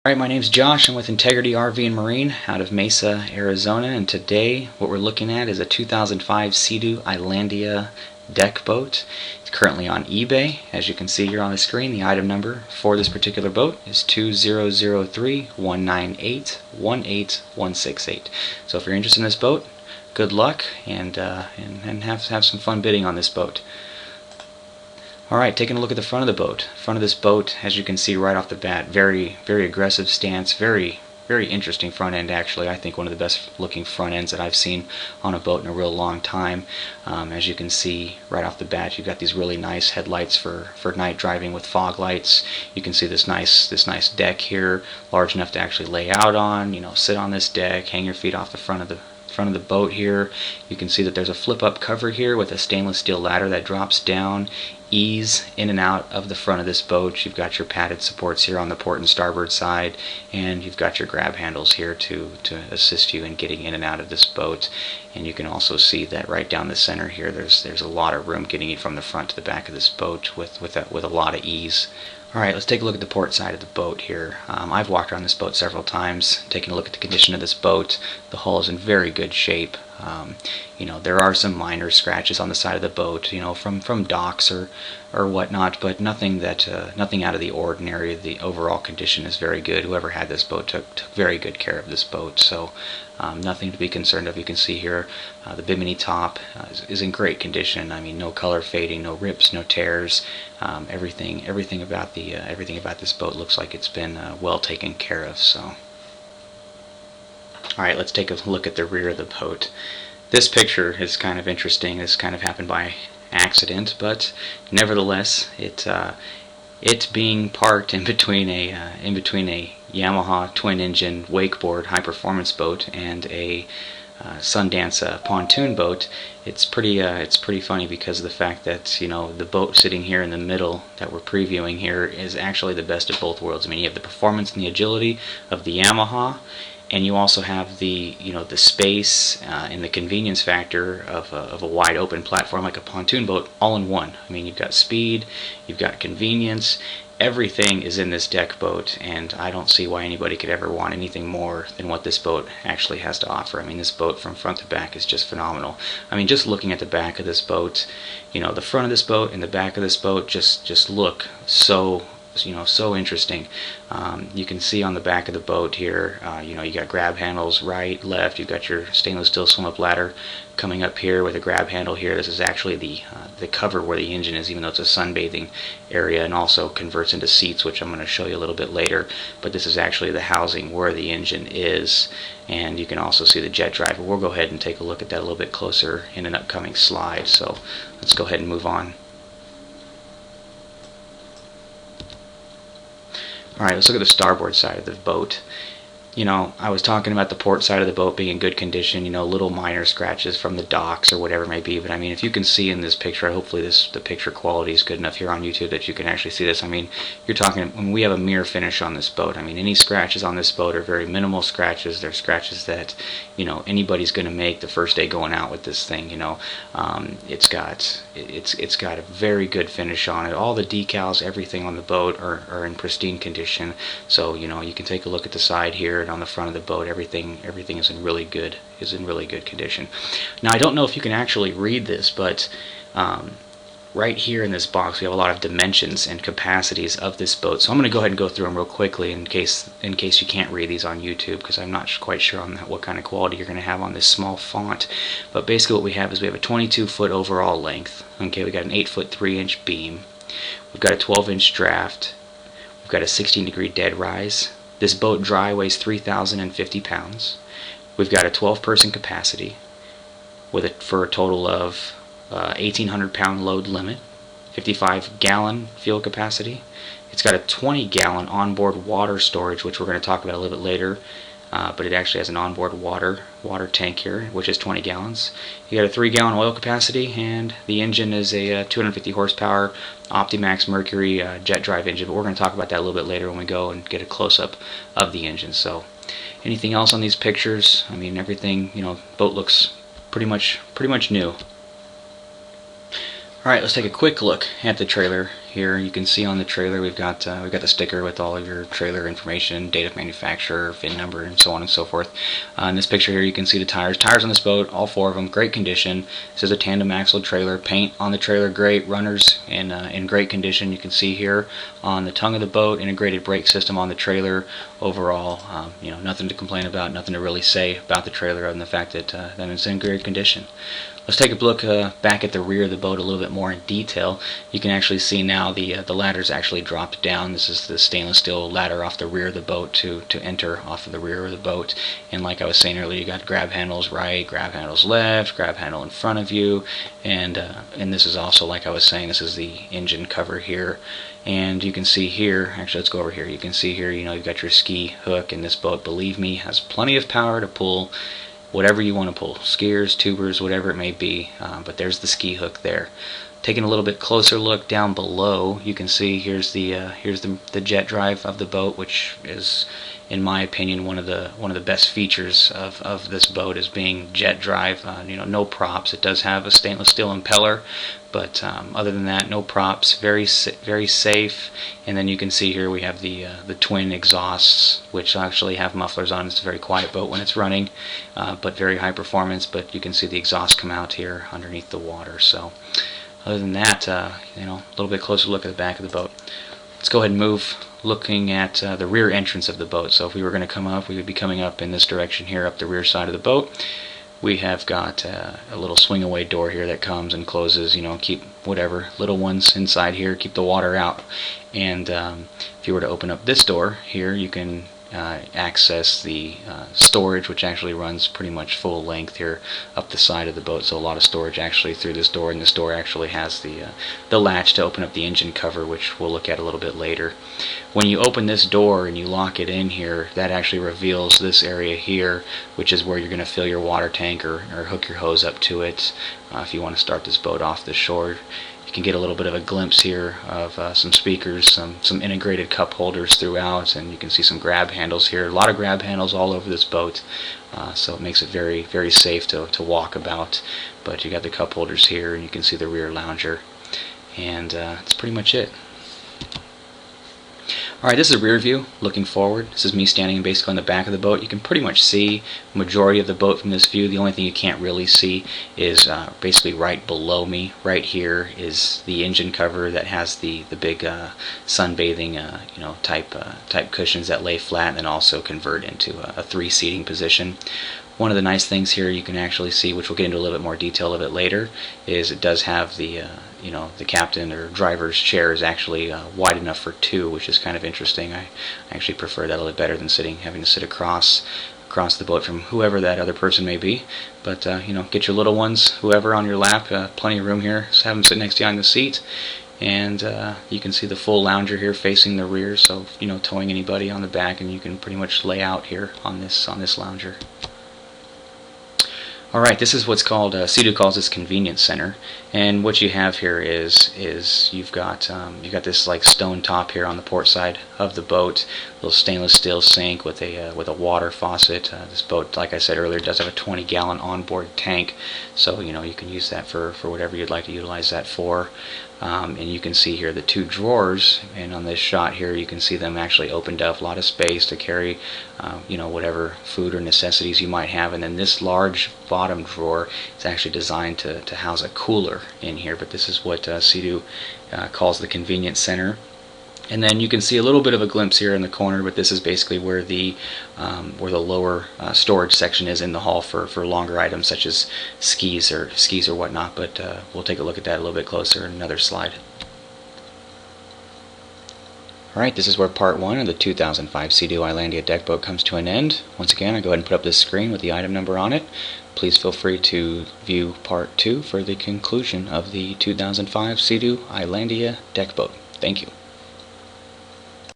Alright, my name's Josh. I'm with Integrity RV and Marine out of Mesa, Arizona, and today what we're looking at is a 2005 SeaDoo Islandia deck boat. It's currently on eBay. As you can see here on the screen, the item number for this particular boat is 2003-198-18168. So if you're interested in this boat, good luck and have some fun bidding on this boat. Alright, taking a look at the front of the boat. Front of this boat, as you can see right off the bat, very aggressive stance, very interesting front end actually. I think one of the best looking front ends that I've seen on a boat in a real long time. As you can see right off the bat, you've got these really nice headlights for night driving with fog lights. You can see this nice deck here, large enough to actually lay out on, sit on this deck, hang your feet off the front of the boat here. You can see that there's a flip up cover here with a stainless steel ladder that drops down, ease in and out of the front of this boat. You've got your padded supports here on the port and starboard side, and you've got your grab handles here to assist you in getting in and out of this boat. And you can also see that right down the center here there's a lot of room getting you from the front to the back of this boat with a lot of ease. Alright, let's take a look at the port side of the boat here. I've walked around this boat several times, taking a look at the condition of this boat. The hull is in very good shape. There are some minor scratches on the side of the boat, from docks or whatnot, but nothing out of the ordinary. The overall condition is very good. Whoever had this boat took very good care of this boat, so nothing to be concerned of. You can see here the bimini top is in great condition. I mean, no color fading, no rips, no tears. Everything about this boat looks like it's been well taken care of. So. Alright, let's take a look at the rear of the boat. This picture is kind of interesting. This kind of happened by accident, but nevertheless, it being parked in between a Yamaha twin-engine wakeboard high-performance boat and a Sundance pontoon boat, it's pretty funny because of the fact that the boat sitting here in the middle that we're previewing here is actually the best of both worlds. I mean, you have the performance and the agility of the Yamaha, and you also have the the space and the convenience factor of a wide open platform like a pontoon boat all in one. I mean, you've got speed, you've got convenience, everything is in this deck boat, and I don't see why anybody could ever want anything more than what this boat actually has to offer. I mean, this boat from front to back is just phenomenal. I mean, just looking at the back of this boat, the front of this boat and the back of this boat just look so interesting. You can see on the back of the boat here, you got grab handles right, left. You've got your stainless steel swim up ladder coming up here with a grab handle here. This is actually the cover where the engine is, even though it's a sunbathing area, and also converts into seats, which I'm going to show you a little bit later. But this is actually the housing where the engine is, and you can also see the jet drive. We'll go ahead and take a look at that a little bit closer in an upcoming slide. So let's go ahead and move on. Alright, let's look at the starboard side of the boat. I was talking about the port side of the boat being in good condition, little minor scratches from the docks or whatever it may be, but I mean, if you can see in this picture, hopefully the picture quality is good enough here on YouTube that you can actually see this. I mean, you're talking, we have a mirror finish on this boat. I mean, any scratches on this boat are very minimal scratches. They're scratches that, anybody's going to make the first day going out with this thing. It's got a very good finish on it. All the decals, everything on the boat are in pristine condition. So, you can take a look at the side here. On the front of the boat, everything is in really good condition. Now, I don't know if you can actually read this, but right here in this box we have a lot of dimensions and capacities of this boat. So I'm going to go ahead and go through them real quickly in case you can't read these on YouTube, because I'm not quite sure on what kind of quality you're going to have on this small font. But basically what we have is we have a 22-foot overall length. Okay, we got an 8-foot 3-inch beam. We've got a 12-inch draft. We've got a 16-degree dead rise. This boat dry weighs 3,050 pounds. We've got a 12-person capacity for a total of 1,800 pound load limit, 55-gallon fuel capacity. It's got a 20-gallon onboard water storage, which we're going to talk about a little bit later, but it actually has an onboard water tank here, which is 20 gallons. You got a 3-gallon oil capacity, and the engine is a 250 horsepower Optimax Mercury jet drive engine, but we're going to talk about that a little bit later when we go and get a close-up of the engine. So anything else on these pictures? I mean, everything, boat looks pretty much new. Alright, let's take a quick look at the trailer here. here. You can see on the trailer we've got the sticker with all of your trailer information, date of manufacturer, VIN number, and so on and so forth. In this picture here you can see the tires. Tires on this boat, all 4 of them, great condition. This is a tandem axle trailer. Paint on the trailer great. Runners in great condition. You can see here on the tongue of the boat, integrated brake system on the trailer. Overall, you know, nothing to complain about, nothing to really say about the trailer other than the fact that it's in great condition. Let's take a look back at the rear of the boat a little bit more in detail. You can actually see now the ladder's actually dropped down. This is the stainless steel ladder off the rear of the boat to enter off of the rear of the boat. And like I was saying earlier, you got grab handles right, grab handles left, grab handle in front of you, and this is also, like I was saying, this is the engine cover here. And you can see here, actually let's go over here, you can see here, you know, you've got your ski hook, and this boat, believe me, has plenty of power to pull whatever you want to pull, skiers, tubers, whatever it may be, but there's the ski hook there. Taking a little bit closer look down below, you can see here's the jet drive of the boat, which is, in my opinion, one of the best features of this boat is being jet drive. You know, no props. It does have a stainless steel impeller, but other than that, no props. Very safe. And then you can see here we have the twin exhausts, which actually have mufflers on. It's a very quiet boat when it's running, but very high performance. But you can see the exhaust come out here underneath the water. So other than that, you know, a little bit closer look at the back of the boat. Let's go ahead and move, looking at the rear entrance of the boat. So if we were going to come up, we would be coming up in this direction here, up the rear side of the boat. We have got a little swing away door here that comes and closes, you know, keep whatever little ones inside here, keep the water out. And if you were to open up this door here, you can access the storage, which actually runs pretty much full length here up the side of the boat. So a lot of storage actually through this door, and this door actually has the latch to open up the engine cover, which we'll look at a little bit later. When you open this door and you lock it in here, that actually reveals this area here, which is where you're going to fill your water tank or hook your hose up to it if you want to start this boat off the shore. You can get a little bit of a glimpse here of some speakers, some integrated cup holders throughout, and you can see some grab handles here. A lot of grab handles all over this boat, so it makes it very safe to walk about. But you got the cup holders here, and you can see the rear lounger, and that's pretty much it. Alright, this is a rear view looking forward. This is me standing basically on the back of the boat. You can pretty much see the majority of the boat from this view. The only thing you can't really see is basically right below me. Right here is the engine cover that has the big sunbathing you know, type cushions that lay flat and then also convert into a 3-seating position. One of the nice things here you can actually see, which we'll get into a little bit more detail of it later, is it does have the you know, the captain or driver's chair is actually wide enough for 2, which is kind of interesting. I actually prefer that a little bit better than having to sit across the boat from whoever that other person may be. But you know, get your little ones, whoever, on your lap. Plenty of room here. Just have them sit next to you on the seat. And you can see the full lounger here facing the rear, so you know, towing anybody on the back, and you can pretty much lay out here on this lounger. Alright, this is what's called, SeaDoo calls this convenience center, and what you have here is you've got this like stone top here on the port side of the boat, little stainless steel sink with a water faucet. This boat, like I said earlier, does have a 20-gallon onboard tank, so you know, you can use that for whatever you'd like to utilize that for. And you can see here the 2 drawers, and on this shot here you can see them actually opened up, a lot of space to carry you know, whatever food or necessities you might have. And then this large bottom drawer is actually designed to house a cooler in here, but this is what SeaDoo calls the convenience center. And then you can see a little bit of a glimpse here in the corner, but this is basically where the lower storage section is in the hull for longer items such as skis or whatnot. But we'll take a look at that a little bit closer in another slide. Alright, this is where part 1 of the 2005 SeaDoo Islandia deck boat comes to an end. Once again, I'll go ahead and put up this screen with the item number on it. Please feel free to view part 2 for the conclusion of the 2005 SeaDoo Islandia deck boat. Thank you.